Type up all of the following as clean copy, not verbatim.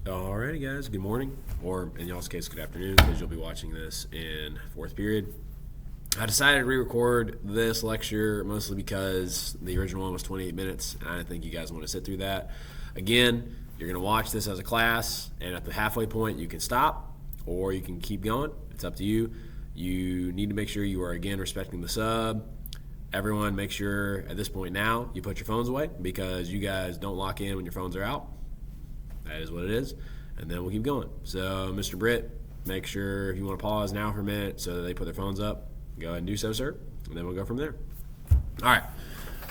Alrighty, guys. Good morning, or in y'all's case, good afternoon, because you'll be watching this in fourth period. I decided to re-record this lecture mostly because the original one was 28 minutes, and I didn't think you guys want to sit through that. Again, you're going to watch this as a class, and at the halfway point, you can stop, or you can keep going. It's up to you. You need to make sure you are, again, respecting the sub. Everyone, make sure at this point now you put your phones away, because you guys don't lock in when your phones are out. That is what it is, and then we'll keep going. So, Mr. Britt, make sure if you want to pause now for a minute so that they put their phones up, go ahead and do so, sir, and then we'll go from there. All right,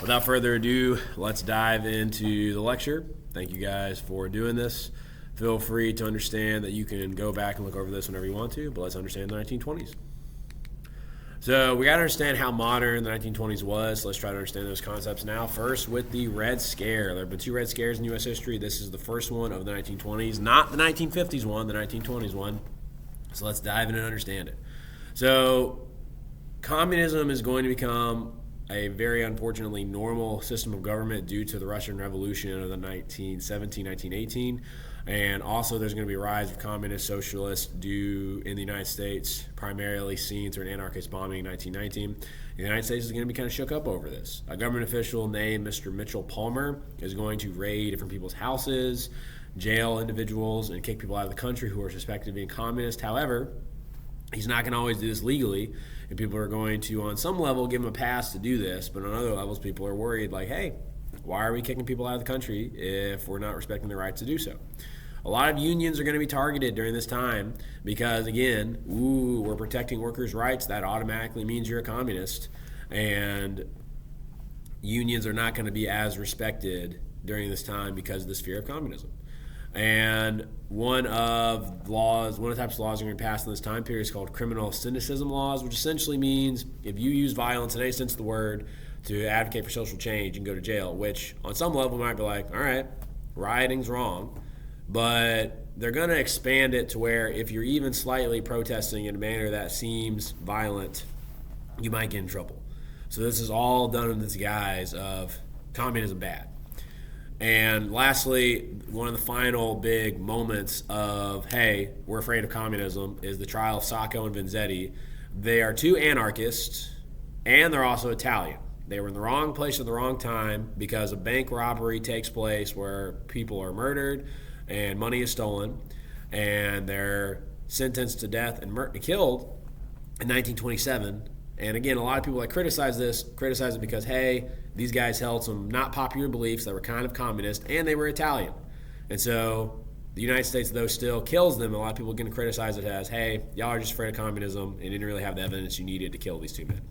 without further ado, let's dive into the lecture. Thank you guys for doing this. Feel free to understand that you can go back and look over this whenever you want to, but let's understand the 1920s. So we got to understand how modern the 1920s was. So let's try to understand those concepts now. First, with the Red Scare. There have been two Red Scares in U.S. history. This is the first one of the 1920s, not the 1950s one, the 1920s one. So let's dive in and understand it. So communism is going to become a very unfortunately normal system of government due to the Russian Revolution of the 1917, 1918. And also there's going to be a rise of communist socialists due in the United States, primarily seen through an anarchist bombing in 1919. The United States is going to be kind of shook up over this. A government official named Mr. Mitchell Palmer is going to raid different people's houses, jail individuals, and kick people out of the country who are suspected of being communist. However, he's not going to always do this legally, and people are going to, on some level, give him a pass to do this, but on other levels, people are worried, like, hey, why are we kicking people out of the country if we're not respecting their rights to do so? A lot of unions are going to be targeted during this time because, again, we're protecting workers' rights. That automatically means you're a communist, and unions are not going to be as respected during this time because of this fear of communism. And one of the types of laws that are going to be passed in this time period is called criminal cynicism laws, which essentially means if you use violence in any sense of the word to advocate for social change, you can go to jail, which on some level might be like, all right, rioting's wrong, but they're going to expand it to where if you're even slightly protesting in a manner that seems violent, you might get in trouble. So this is all done in this guise of communism bad. And lastly, one of the final big moments of, hey, we're afraid of communism is the trial of Sacco and Vanzetti. They are two anarchists, and they're also Italian. They were in the wrong place at the wrong time because a bank robbery takes place where people are murdered and money is stolen, and they're sentenced to death and killed in 1927. And again, a lot of people that criticize it because, hey, these guys held some not popular beliefs that were kind of communist, and they were Italian. And so the United States, though, still kills them. A lot of people are going to criticize it as, hey, y'all are just afraid of communism and didn't really have the evidence you needed to kill these two men.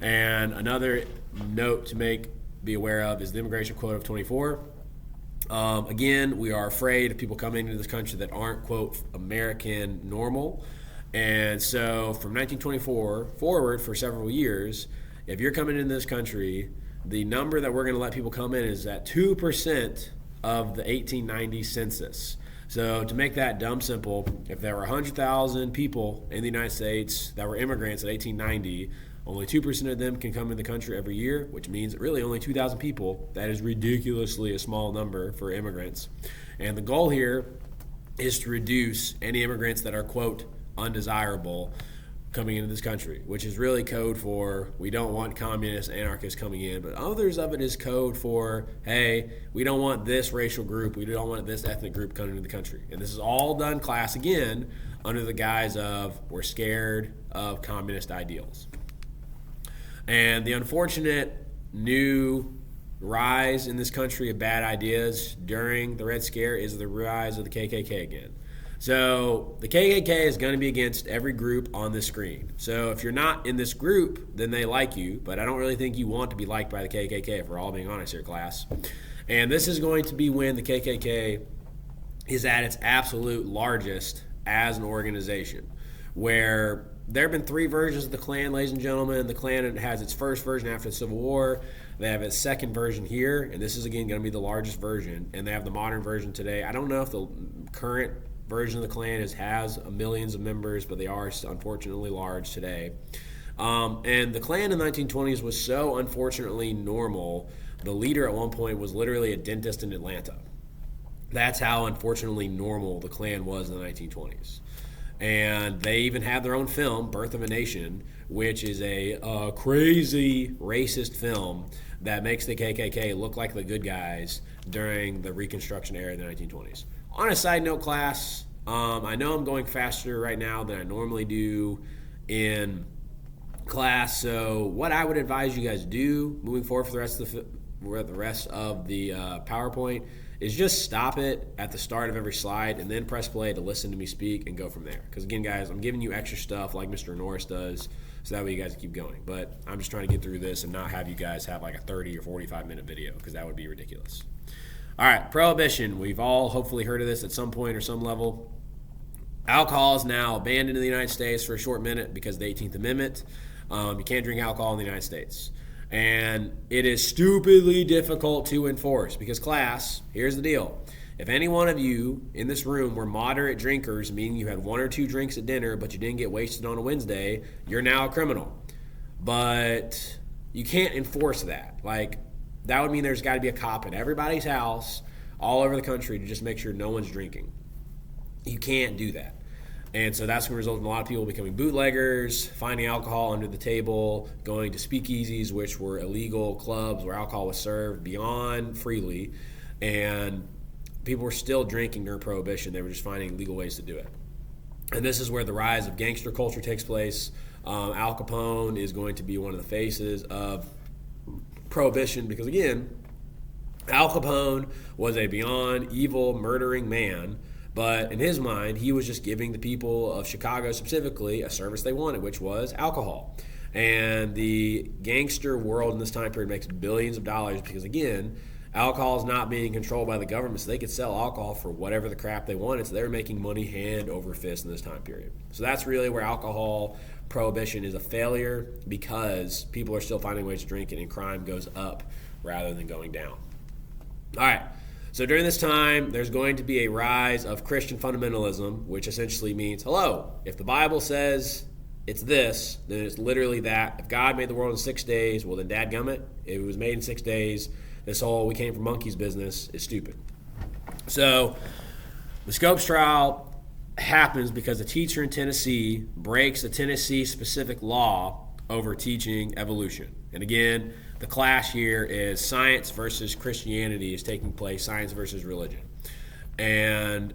And another note to be aware of is the immigration quota of 24. Again, we are afraid of people coming into this country that aren't, quote, American normal. And so from 1924 forward for several years, if you're coming into this country, the number that we're going to let people come in is at 2% of the 1890 census. So to make that dumb simple, if there were 100,000 people in the United States that were immigrants in 1890, only 2% of them can come in the country every year, which means really only 2,000 people. That is ridiculously a small number for immigrants. And the goal here is to reduce any immigrants that are, quote, undesirable coming into this country, which is really code for we don't want communist anarchists coming in, but others of it is code for, hey, we don't want this racial group, we don't want this ethnic group coming into the country. And this is all done, class, again, under the guise of we're scared of communist ideals. And the unfortunate new rise in this country of bad ideas during the Red Scare is the rise of the KKK again. So the KKK is going to be against every group on this screen. So if you're not in this group, then they like you, but I don't really think you want to be liked by the KKK, if we're all being honest here, class. And this is going to be when the KKK is at its absolute largest as an organization, where there have been three versions of the Klan, ladies and gentlemen. The Klan has its first version after the Civil War. They have its second version here, and this is, again, going to be the largest version. And they have the modern version today. I don't know if the current version of the Klan has millions of members, but they are unfortunately large today. And the Klan in the 1920s was so unfortunately normal. The leader at one point was literally a dentist in Atlanta. That's how, unfortunately, normal the Klan was in the 1920s. And they even have their own film, Birth of a Nation, which is a crazy racist film that makes the KKK look like the good guys during the Reconstruction era in the 1920s. On a side note, class, I know I'm going faster right now than I normally do in class, so what I would advise you guys do moving forward for the rest of the PowerPoint is just stop it at the start of every slide and then press play to listen to me speak and go from there. Because again, guys, I'm giving you extra stuff like Mr. Norris does, so that way you guys keep going. But I'm just trying to get through this and not have you guys have like a 30 or 45-minute video, because that would be ridiculous. All right, prohibition. We've all hopefully heard of this at some point or some level. Alcohol is now banned in the United States for a short minute because of the 18th Amendment. You can't drink alcohol in the United States. And it is stupidly difficult to enforce because, class, here's the deal. If any one of you in this room were moderate drinkers, meaning you had 1 or 2 drinks at dinner but you didn't get wasted on a Wednesday, you're now a criminal. But you can't enforce that. Like, that would mean there's got to be a cop at everybody's house all over the country to just make sure no one's drinking. You can't do that. And so that's going to result in a lot of people becoming bootleggers, finding alcohol under the table, going to speakeasies, which were illegal clubs where alcohol was served beyond freely. And people were still drinking during Prohibition. They were just finding legal ways to do it. And this is where the rise of gangster culture takes place. Al Capone is going to be one of the faces of Prohibition because, again, Al Capone was a beyond evil, murdering man. But in his mind, he was just giving the people of Chicago specifically a service they wanted, which was alcohol. And the gangster world in this time period makes billions of dollars because, again, alcohol is not being controlled by the government, so they could sell alcohol for whatever the crap they wanted. So they were making money hand over fist in this time period. So that's really where alcohol prohibition is a failure, because people are still finding ways to drink it and crime goes up rather than going down. All right. So during this time, there's going to be a rise of Christian fundamentalism, which essentially means, hello, if the Bible says it's this, then it's literally that. If God made the world in 6 days, well then dadgummit, if it was made in 6 days, this whole we came from monkeys business is stupid. So the Scopes trial happens because a teacher in Tennessee breaks a Tennessee-specific law over teaching evolution. And again, the clash here is science versus Christianity is taking place, science versus religion. And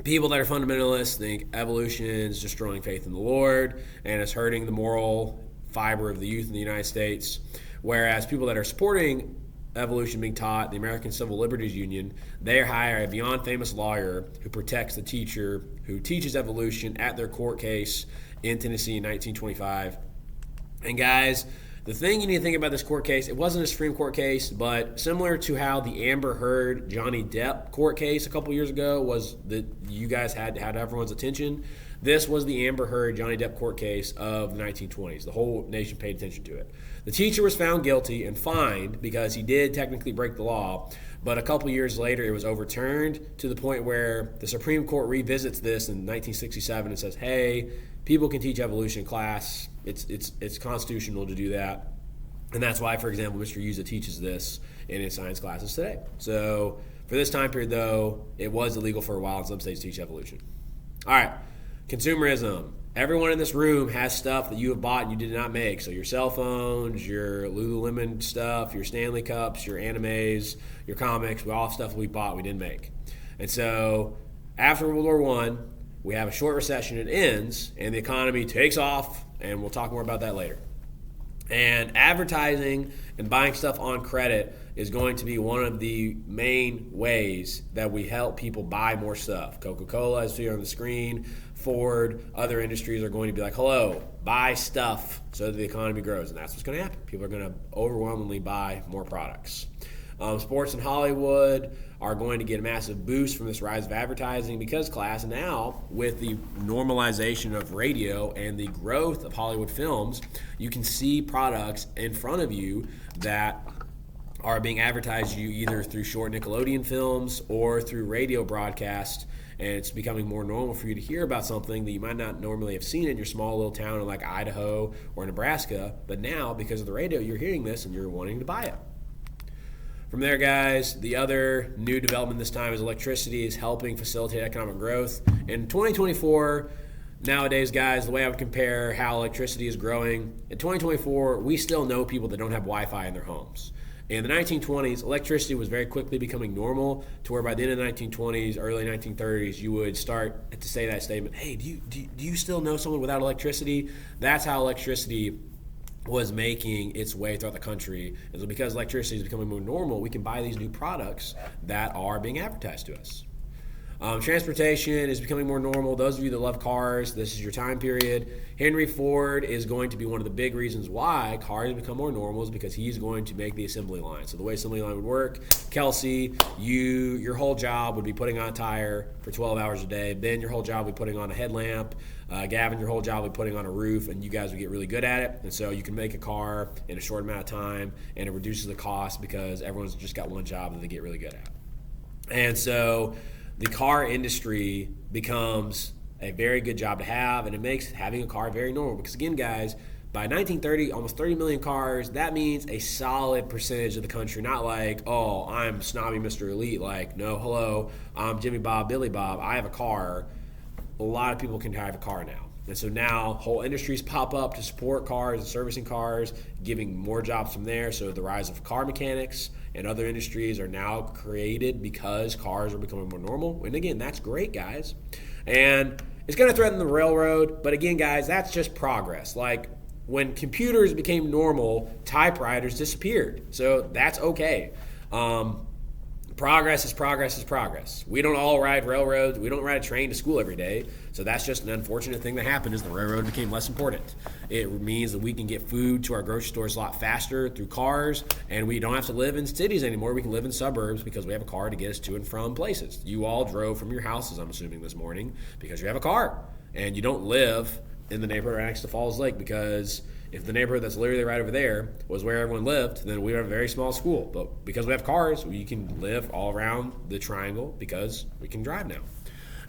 people that are fundamentalists think evolution is destroying faith in the Lord and it's hurting the moral fiber of the youth in the United States. Whereas people that are supporting evolution being taught, the American Civil Liberties Union, they hire a beyond famous lawyer who protects the teacher who teaches evolution at their court case in Tennessee in 1925. And guys, the thing you need to think about this court case, it wasn't a Supreme Court case, but similar to how the Amber Heard Johnny Depp court case a couple years ago was that you guys had everyone's attention, this was the Amber Heard Johnny Depp court case of the 1920s. The whole nation paid attention to it. The teacher was found guilty and fined because he did technically break the law, but a couple years later it was overturned to the point where the Supreme Court revisits this in 1967 and says, hey, people can teach evolution class. It's constitutional to do that. And that's why, for example, Mr. Yuza teaches this in his science classes today. So for this time period, though, it was illegal for a while in some states to teach evolution. All right, consumerism. Everyone in this room has stuff that you have bought and you did not make. So your cell phones, your Lululemon stuff, your Stanley Cups, your animes, your comics, we all have stuff we bought we didn't make. And so after World War I, we have a short recession, it ends, and the economy takes off, and we'll talk more about that later. And advertising and buying stuff on credit is going to be one of the main ways that we help people buy more stuff. Coca-Cola, as we see on the screen, Ford, other industries are going to be like, hello, buy stuff so that the economy grows. And that's what's going to happen. People are going to overwhelmingly buy more products. Sports in Hollywood are going to get a massive boost from this rise of advertising because, class, now with the normalization of radio and the growth of Hollywood films, you can see products in front of you that are being advertised to you either through short Nickelodeon films or through radio broadcast, and it's becoming more normal for you to hear about something that you might not normally have seen in your small little town in like Idaho or Nebraska, but now because of the radio you're hearing this and you're wanting to buy it. From there, guys, the other new development this time is electricity is helping facilitate economic growth. In 2024, nowadays, guys, the way I would compare how electricity is growing, in 2024, we still know people that don't have Wi-Fi in their homes. In the 1920s, electricity was very quickly becoming normal to where by the end of the 1920s, early 1930s, you would start to say that statement, hey, do you still know someone without electricity? That's how electricity was making its way throughout the country. And so because electricity is becoming more normal, we can buy these new products that are being advertised to us. Transportation is becoming more normal. Those of you that love cars, this is your time period. Henry Ford is going to be one of the big reasons why cars become more normal is because he's going to make the assembly line. So the way assembly line would work, Kelsey, your whole job would be putting on a tire for 12 hours a day. Ben, your whole job would be putting on a headlamp. Gavin, your whole job would be putting on a roof, and you guys would get really good at it. And so you can make a car in a short amount of time, and it reduces the cost because everyone's just got one job that they get really good at. And so the car industry becomes a very good job to have, and it makes having a car very normal. Because again, guys, by 1930, almost 30 million cars, that means a solid percentage of the country, not like, oh, I'm snobby Mr. Elite, like, no, hello, I'm Jimmy Bob, Billy Bob, I have a car. A lot of people can have a car now. And so now whole industries pop up to support cars and servicing cars, giving more jobs from there. So the rise of car mechanics and other industries are now created because cars are becoming more normal. And again, that's great, guys. And it's going to threaten the railroad. But again, guys, that's just progress. Like when computers became normal, typewriters disappeared. So that's okay. Progress is progress is progress. We don't all ride railroads. We don't ride a train to school every day. So that's just an unfortunate thing that happened is the railroad became less important. It means that we can get food to our grocery stores a lot faster through cars, and we don't have to live in cities anymore. We can live in suburbs because we have a car to get us to and from places. You all drove from your houses, I'm assuming, this morning because you have a car. And you don't live in the neighborhood right next to Falls Lake because if the neighborhood that's literally right over there was where everyone lived, then we have a very small school. But because we have cars, we can live all around the triangle because we can drive now.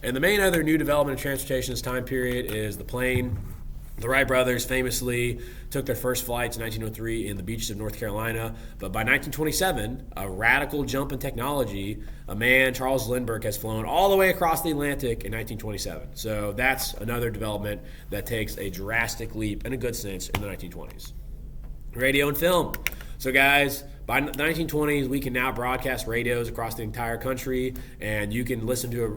And the main other new development in transportation this time period is the plane. The Wright brothers famously took their first flights in 1903 in the beaches of North Carolina. But by 1927, a radical jump in technology, a man, Charles Lindbergh, has flown all the way across the Atlantic in 1927. So that's another development that takes a drastic leap in a good sense in the 1920s. Radio and film. So guys, by the 1920s, we can now broadcast radios across the entire country, and you can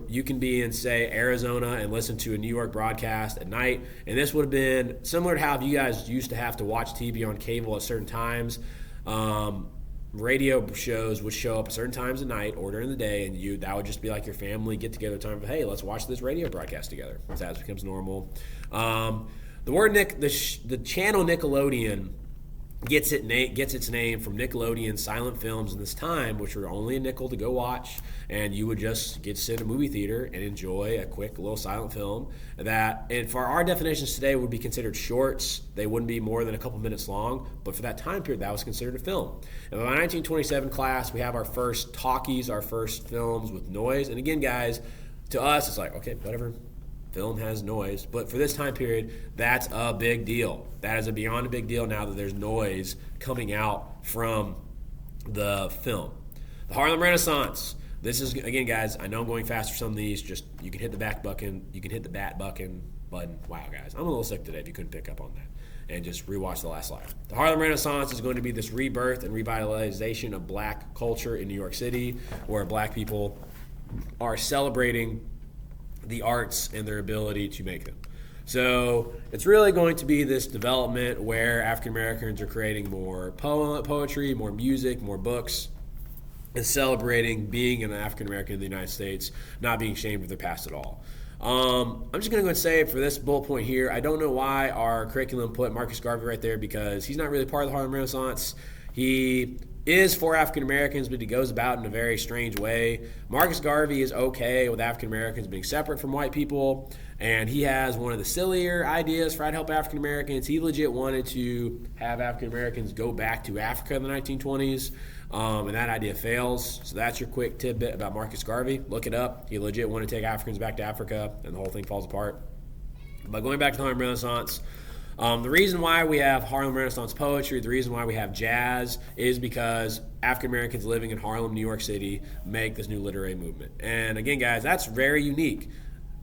you can be in, say, Arizona and listen to a New York broadcast at night. And this would have been similar to how you guys used to have to watch TV on cable at certain times. Radio shows would show up at certain times at night or during the day, and that would just be like your family get-together time of, hey, let's watch this radio broadcast together. As that becomes normal. The channel Nickelodeon gets its name from Nickelodeon's silent films in this time, which were only a nickel to go watch, and you would just get to sit in a movie theater and enjoy a quick little silent film that, and for our definitions today, would be considered shorts. They wouldn't be more than a couple minutes long, but for that time period, that was considered a film. And by my 1927 class, we have our first talkies, our first films with noise. And again, guys, to us, it's like, okay, whatever. Film has noise, but for this time period, that's a big deal. That is beyond a big deal now that there's noise coming out from the film. The Harlem Renaissance. This is, again, guys, I know I'm going fast for some of these. Just, you can hit the back button. You can hit the bat button. Wow, guys, I'm a little sick today if you couldn't pick up on that. And just rewatch the last slide. The Harlem Renaissance is going to be this rebirth and revitalization of black culture in New York City, where black people are celebrating the arts and their ability to make them. So it's really going to be this development where African Americans are creating more poetry, more music, more books, and celebrating being an African American in the United States, not being ashamed of their past at all. I'm just going to go and say for this bullet point here, I don't know why our curriculum put Marcus Garvey right there because he's not really part of the Harlem Renaissance. He is for African Americans, but he goes about in a very strange way. Marcus Garvey is okay with African Americans being separate from white people, and he has one of the sillier ideas for how to help African Americans. He legit wanted to have African Americans go back to Africa in the 1920s, and that idea fails. So that's your quick tidbit about Marcus Garvey. Look it up. He legit wanted to take Africans back to Africa, and the whole thing falls apart. But going back to the Harlem Renaissance, the reason why we have Harlem Renaissance poetry, the reason why we have jazz is because African Americans living in Harlem, New York City, make this new literary movement. And again, guys, that's very unique.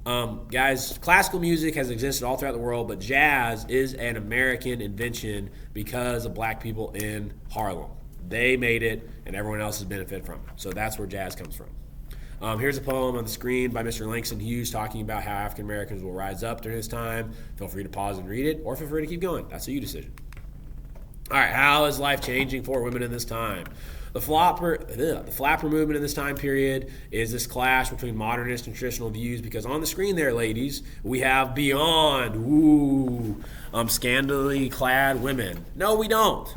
Guys, classical music has existed all throughout the world, but jazz is an American invention because of black people in Harlem. They made it, and everyone else has benefited from it. So that's where jazz comes from. Here's a poem on the screen by Mr. Langston Hughes talking about how African Americans will rise up during this time. Feel free to pause and read it, or feel free to keep going. That's a you decision. All right, how is life changing for women in this time? The flapper movement in this time period is this clash between modernist and traditional views, because on the screen there, ladies, we have beyond, scantily clad women. No, we don't.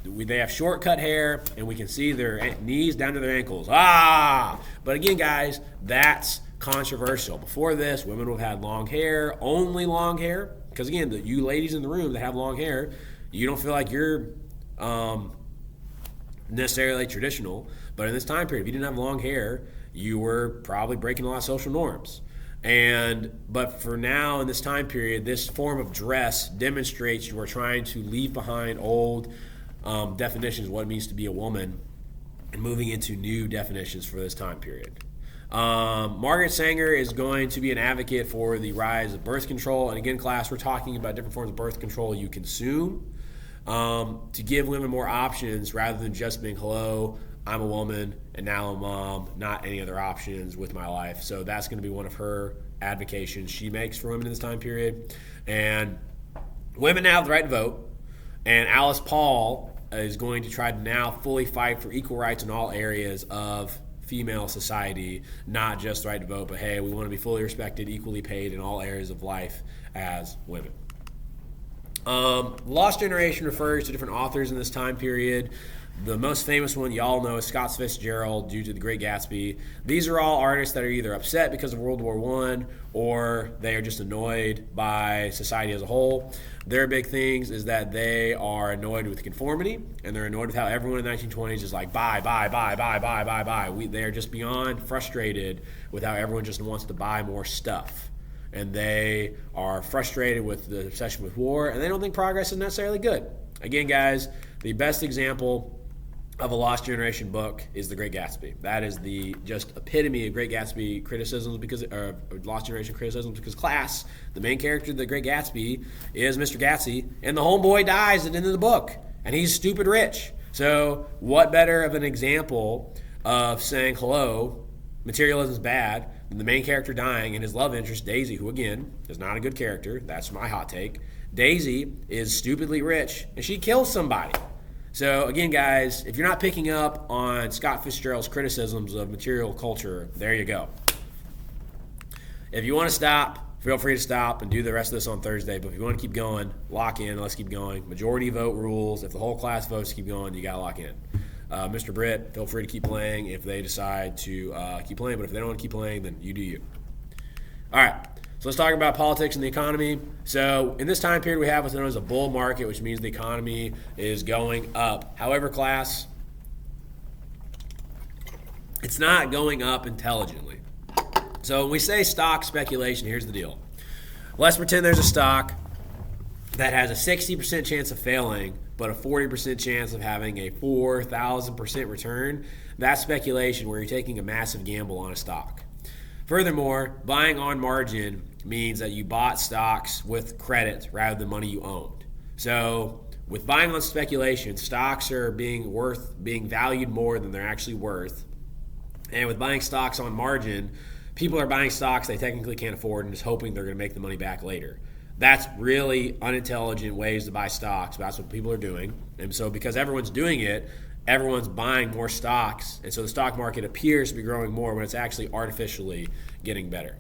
They have short cut hair, and we can see their knees down to their ankles. But again, guys, that's controversial. Before this, women would have had long hair, only long hair, because again, you ladies in the room that have long hair, you don't feel like you're necessarily traditional, but in this time period, if you didn't have long hair, you were probably breaking a lot of social norms. But for now, in this time period, this form of dress demonstrates you are trying to leave behind old definitions of what it means to be a woman and moving into new definitions for this time period. Margaret Sanger is going to be an advocate for the rise of birth control. And again, class, we're talking about different forms of birth control you consume, to give women more options rather than just being, hello, I'm a woman and now I'm a mom, not any other options with my life. So that's going to be one of her advocations she makes for women in this time period. And women now have the right to vote. And Alice Paul is going to try to now fully fight for equal rights in all areas of female society, not just the right to vote, but hey, we want to be fully respected, equally paid in all areas of life as women. Lost Generation refers to different authors in this time period. The most famous one y'all know is Scott Fitzgerald due to The Great Gatsby. These are all artists that are either upset because of World War I or they are just annoyed by society as a whole. Their big things is that they are annoyed with conformity, and they're annoyed with how everyone in the 1920s is like, buy. They're just beyond frustrated with how everyone just wants to buy more stuff. And they are frustrated with the obsession with war, and they don't think progress is necessarily good. Again, guys, the best example of a Lost Generation book is The Great Gatsby. That is the just epitome of Great Gatsby criticisms, because Lost Generation criticisms, because class, the main character of The Great Gatsby is Mr. Gatsby, and the homeboy dies at the end of the book, and he's stupid rich. So what better of an example of saying, hello, materialism is bad, than the main character dying and his love interest, Daisy, who again is not a good character. That's my hot take. Daisy is stupidly rich, and she kills somebody. So again, guys, if you're not picking up on Scott Fitzgerald's criticisms of material culture, there you go. If you want to stop, feel free to stop and do the rest of this on Thursday. But if you want to keep going, lock in. Let's keep going. Majority vote rules. If the whole class votes to keep going, you got to lock in. Mr. Britt, feel free to keep playing if they decide to keep playing. But if they don't want to keep playing, then you do you. All right. So let's talk about politics and the economy. So in this time period, we have what's known as a bull market, which means the economy is going up. However, class, it's not going up intelligently. So when we say stock speculation, here's the deal. Let's pretend there's a stock that has a 60% chance of failing, but a 40% chance of having a 4,000% return. That's speculation, where you're taking a massive gamble on a stock. Furthermore, buying on margin means that you bought stocks with credit rather than money you owned. So with buying on speculation, stocks are being valued more than they're actually worth. And with buying stocks on margin, people are buying stocks they technically can't afford and just hoping they're going to make the money back later. That's really unintelligent ways to buy stocks, but that's what people are doing. And so because everyone's doing it, everyone's buying more stocks, and so the stock market appears to be growing more when it's actually artificially getting better.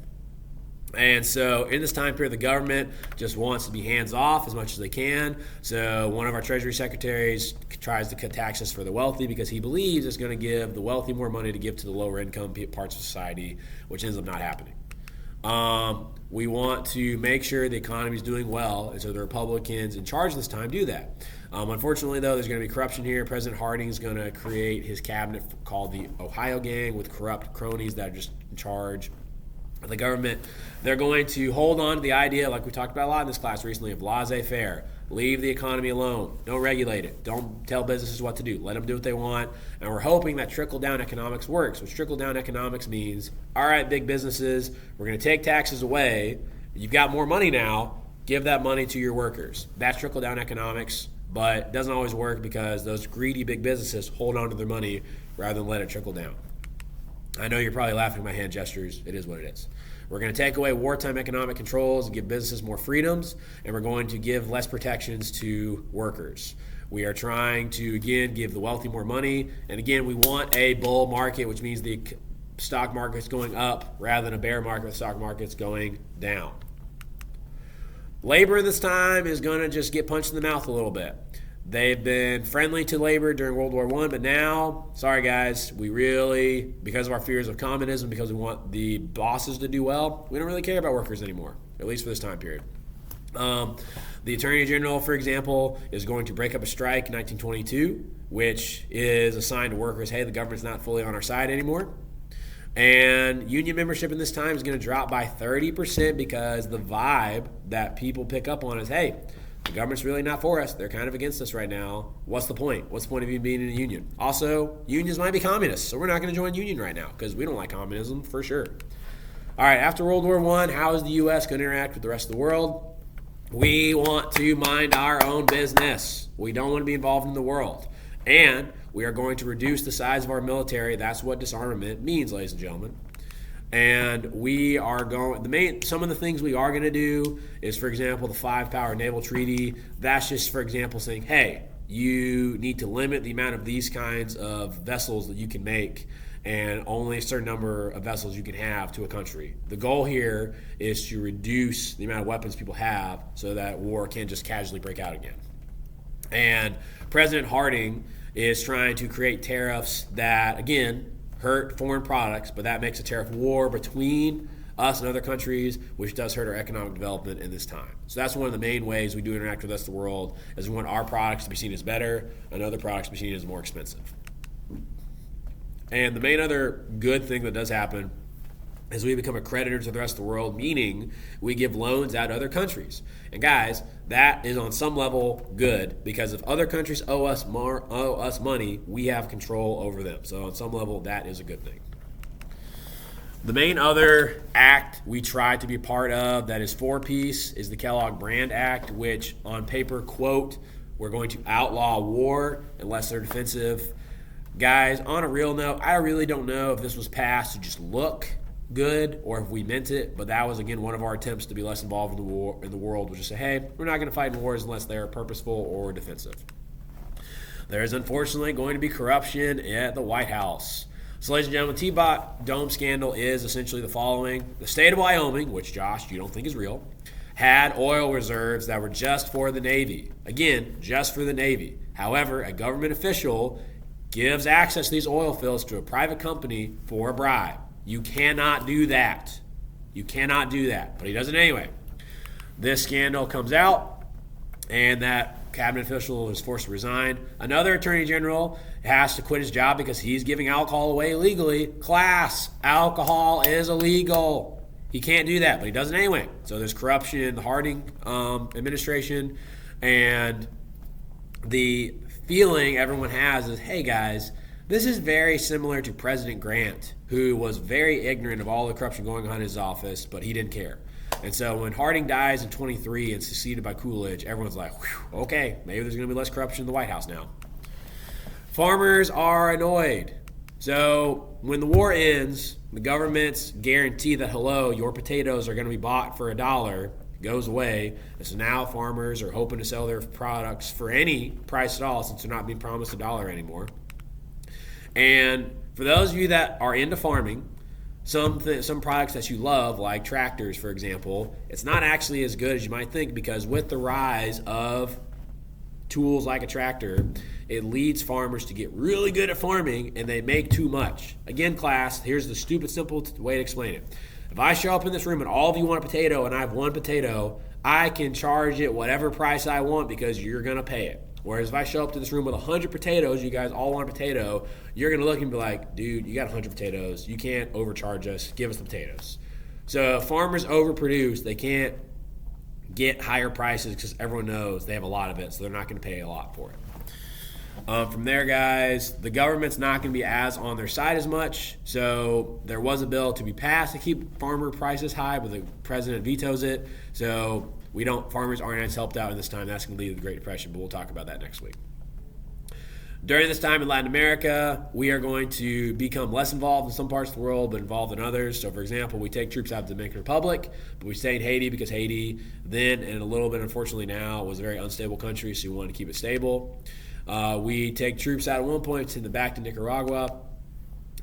And so in this time period, the government just wants to be hands-off as much as they can. So one of our Treasury secretaries tries to cut taxes for the wealthy because he believes it's going to give the wealthy more money to give to the lower income parts of society, which ends up not happening. We want to make sure the economy is doing well, and so the Republicans in charge this time do that. Unfortunately, though, there's going to be corruption here. President Harding is going to create his cabinet called the Ohio Gang with corrupt cronies that are just in charge of the government. They're going to hold on to the idea, like we talked about a lot in this class recently, of laissez-faire. leave the economy alone. Don't regulate it. Don't tell businesses what to do. Let them do what they want. And we're hoping that trickle-down economics works, which trickle-down economics means, all right, big businesses, we're going to take taxes away. You've got more money now. Give that money to your workers. That's trickle-down economics, but it doesn't always work because those greedy big businesses hold on to their money rather than let it trickle down. I know you're probably laughing at my hand gestures. It is what it is. We're going to take away wartime economic controls and give businesses more freedoms, and we're going to give less protections to workers. We are trying to, again, give the wealthy more money, and again, we want a bull market, which means the stock market's going up rather than a bear market, the stock market's going down. Labor this time is going to just get punched in the mouth a little bit. They've been friendly to labor during World War I, but now, sorry guys, we really, because of our fears of communism, because we want the bosses to do well, we don't really care about workers anymore, at least for this time period. The Attorney General, for example, is going to break up a strike in 1922, which is a sign to workers, hey, the government's not fully on our side anymore. And union membership in this time is going to drop by 30% because the vibe that people pick up on is, hey, the government's really not for us. They're kind of against us right now. What's the point? What's the point of you being in a union? Also, unions might be communists, so we're not going to join a union right now because we don't like communism for sure. All right, after World War I, how is the U.S. going to interact with the rest of the world? We want to mind our own business. We don't want to be involved in the world. And we are going to reduce the size of our military. That's what disarmament means, ladies and gentlemen. And we are going, some of the things we are going to do is, for example, the 5-Power Naval Treaty. That's just, for example, saying, hey, you need to limit the amount of these kinds of vessels that you can make and only a certain number of vessels you can have to a country. The goal here is to reduce the amount of weapons people have so that war can't just casually break out again. And President Harding is trying to create tariffs that, again, hurt foreign products, but that makes a tariff war between us and other countries, which does hurt our economic development in this time. So that's one of the main ways we do interact with the rest of the world, is we want our products to be seen as better and other products to be seen as more expensive. And the main other good thing that does happen is we become a creditor to the rest of the world, meaning we give loans out to other countries. And guys, that is on some level good, because if other countries owe us money, we have control over them. So on some level, that is a good thing. The main other act we try to be part of that is for peace is the Kellogg-Briand Act, which on paper, quote, we're going to outlaw war unless they're defensive. Guys, on a real note, I really don't know if this was passed to just look good or if we meant it, but that was, again, one of our attempts to be less involved in the world, was just say, hey, we're not going to fight in wars unless they're purposeful or defensive. There is unfortunately going to be corruption at the White House. So, ladies and gentlemen, T-Bot Dome scandal is essentially the following. The state of Wyoming, which, Josh, you don't think is real, had oil reserves that were just for the Navy. Again, just for the Navy. However, a government official gives access to these oil fields to a private company for a bribe. You cannot do that. You cannot do that. But he does it anyway. This scandal comes out, and that cabinet official is forced to resign. Another attorney general has to quit his job because he's giving alcohol away illegally. Class, alcohol is illegal. He can't do that, but he does it anyway. So there's corruption in the Harding administration, and the feeling everyone has is, hey guys, this is very similar to President Grant, who was very ignorant of all the corruption going on in his office, but he didn't care. And so when Harding dies in 23 and succeeded by Coolidge, everyone's like, okay, maybe there's going to be less corruption in the White House now. Farmers are annoyed. So when the war ends, the government's guarantee that, hello, your potatoes are going to be bought for $1 goes away. And so now farmers are hoping to sell their products for any price at all, since they're not being promised $1 anymore. And for those of you that are into farming, some products that you love, like tractors, for example, it's not actually as good as you might think, because with the rise of tools like a tractor, it leads farmers to get really good at farming, and they make too much. Again, class, here's the stupid, simple way to explain it. If I show up in this room and all of you want a potato and I have one potato, I can charge it whatever price I want because you're going to pay it. Whereas if I show up to this room with 100 potatoes, you guys all want a potato, you're going to look and be like, dude, you got 100 potatoes. You can't overcharge us. Give us the potatoes. So if farmers overproduce, they can't get higher prices because everyone knows they have a lot of it, so they're not going to pay a lot for it. From there, guys, the government's not going to be as on their side as much. So there was a bill to be passed to keep farmer prices high, but the president vetoes it. So farmers aren't as helped out in this time. That's going to lead to the Great Depression, but we'll talk about that next week. During this time in Latin America, we are going to become less involved in some parts of the world, but involved in others. So, for example, we take troops out of the Dominican Republic, but we stay in Haiti because Haiti then, and a little bit unfortunately now, was a very unstable country, so we wanted to keep it stable. We take troops out at one point, send them back to Nicaragua,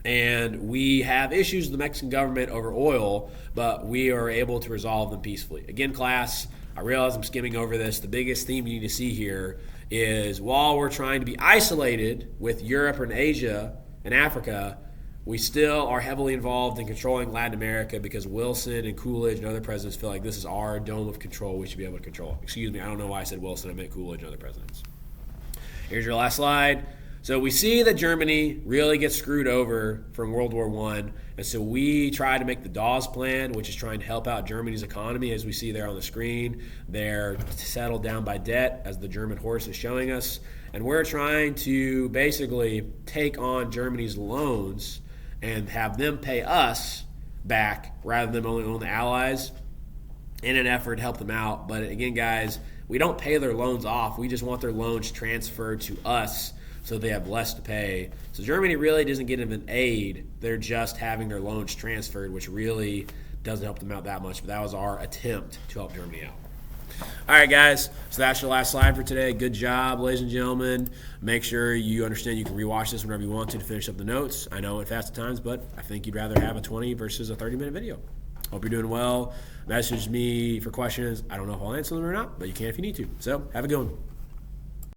and we have issues with the Mexican government over oil, but we are able to resolve them peacefully. Again, class, I realize I'm skimming over this. The biggest theme you need to see here is while we're trying to be isolated with Europe and Asia and Africa, we still are heavily involved in controlling Latin America because Wilson and Coolidge and other presidents feel like this is our dome of control. We should be able to control it. Excuse me, I don't know why I said Wilson. I meant Coolidge and other presidents. Here's your last slide. So we see that Germany really gets screwed over from World War I, and so we try to make the Dawes Plan, which is trying to help out Germany's economy, as we see there on the screen. They're settled down by debt, as the German horse is showing us, and we're trying to basically take on Germany's loans and have them pay us back rather than only own the Allies in an effort to help them out. But again, guys, we don't pay their loans off. We just want their loans transferred to us so they have less to pay. So Germany really doesn't get an aid. They're just having their loans transferred, which really doesn't help them out that much. But that was our attempt to help Germany out. All right, guys. So that's your last slide for today. Good job, ladies and gentlemen. Make sure you understand you can rewatch this whenever you want to finish up the notes. I know it went fast at times, but I think you'd rather have a 20 versus a 30-minute video. Hope you're doing well. Message me for questions. I don't know if I'll answer them or not, but you can if you need to. So have a good one.